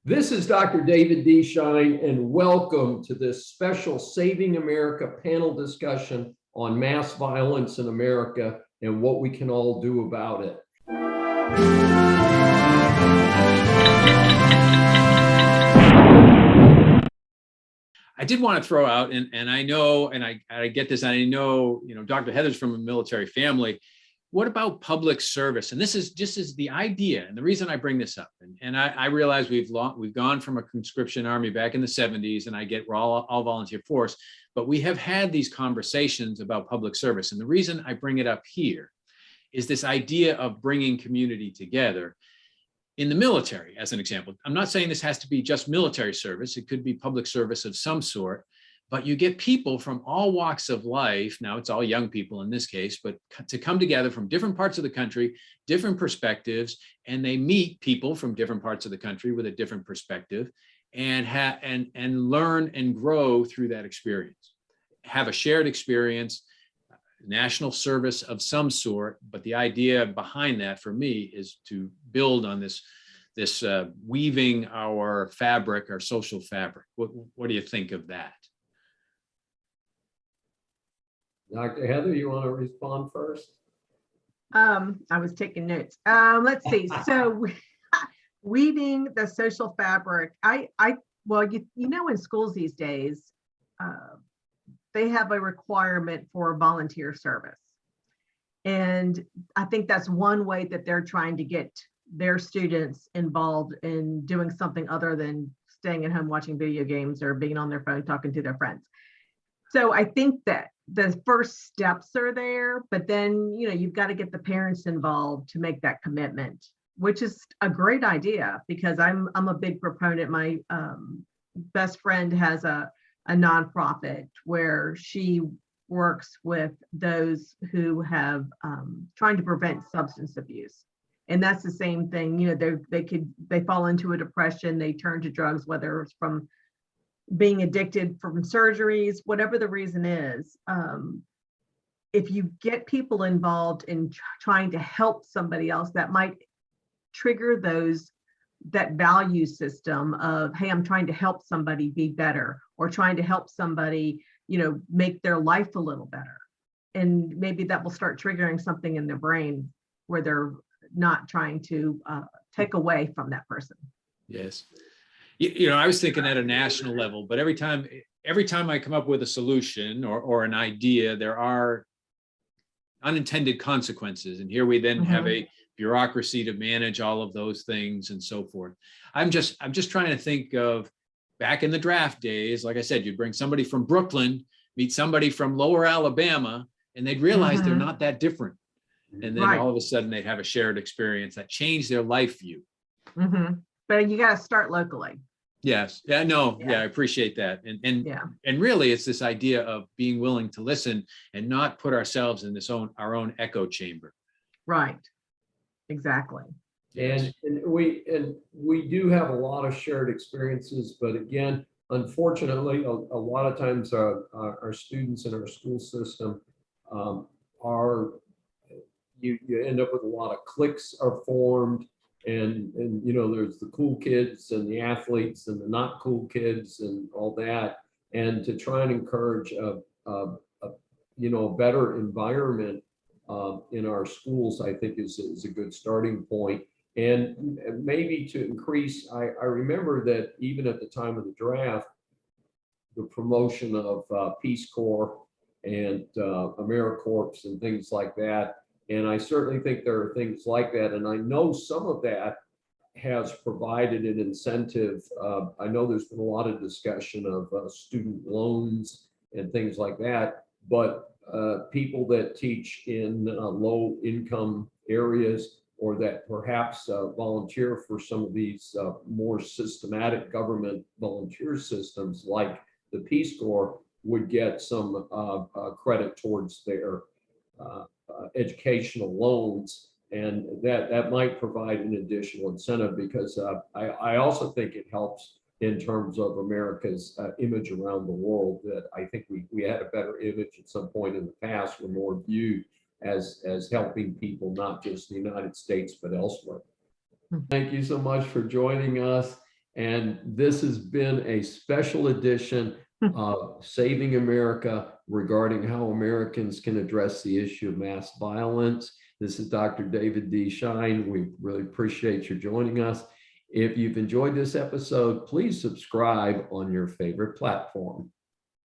This is Dr. David D. Shine, and welcome to this special Saving America panel discussion on mass violence in America and what we can all do about it. I did want to throw out, and I know, and I get this, and I know, Dr. Heather's from a military family. What about public service? And this is just as the idea, and the reason I bring this up, and I realize we've gone from a conscription army back in the 70s, and I get we're all volunteer force, but we have had these conversations about public service. And the reason I bring it up here is this idea of bringing community together. In the military, as an example, I'm not saying this has to be just military service. It could be public service of some sort, but you get people from all walks of life. Now it's all young people in this case, but to come together from different parts of the country, different perspectives, and they meet people from different parts of the country with a different perspective and learn and grow through that experience, have a shared experience, national service of some sort. But the idea behind that for me is to build on this weaving our fabric, our social fabric. What do you think of that? Dr. Heather, you want to respond first? I was taking notes. Let's see. So weaving the social fabric. Well, in schools these days, they have a requirement for volunteer service. And I think that's one way that they're trying to get their students involved in doing something other than staying at home watching video games or being on their phone talking to their friends. So I think that the first steps are there, but then, you've got to get the parents involved to make that commitment, which is a great idea because I'm a big proponent. My best friend has a nonprofit where she works with those who have trying to prevent substance abuse. And that's the same thing, they fall into a depression, they turn to drugs, whether it's from being addicted from surgeries, whatever the reason is. If you get people involved in trying to help somebody else, that might trigger that value system of, hey, I'm trying to help somebody be better, or trying to help somebody, make their life a little better. And maybe that will start triggering something in their brain where they're not trying to take away from that person. Yes. I was thinking at a national level, but every time I come up with a solution or an idea, there are unintended consequences. And here we then have a bureaucracy to manage all of those things and so forth. I'm just trying to think of back in the draft days. Like I said, you'd bring somebody from Brooklyn, meet somebody from lower Alabama, and they'd realize they're not that different. And then all of a sudden they'd have a shared experience that changed their life view. But you got to start locally. Yes. Yeah, no. Yeah, I appreciate that. And really it's this idea of being willing to listen and not put ourselves in our own echo chamber. Right. Exactly. And we do have a lot of shared experiences, but again, unfortunately, a lot of times our students in our school system you end up with a lot of cliques are formed, and there's the cool kids and the athletes and the not cool kids and all that. And to try and encourage a better environment in our schools, I think is a good starting point. And maybe to increase, I remember that even at the time of the draft, the promotion of Peace Corps and AmeriCorps and things like that. And I certainly think there are things like that. And I know some of that has provided an incentive. I know there's been a lot of discussion of student loans and things like that, but people that teach in low income areas, or that perhaps volunteer for some of these more systematic government volunteer systems like the Peace Corps, would get some credit towards their educational loans. And that might provide an additional incentive, because I also think it helps in terms of America's image around the world. That I think we had a better image at some point in the past. We're more viewed as helping people, not just the United States, but elsewhere. Thank you so much for joining us. And this has been a special edition of Saving America regarding how Americans can address the issue of mass violence. This is Dr. David D. Shine. We really appreciate you joining us. If you've enjoyed this episode, please subscribe on your favorite platform.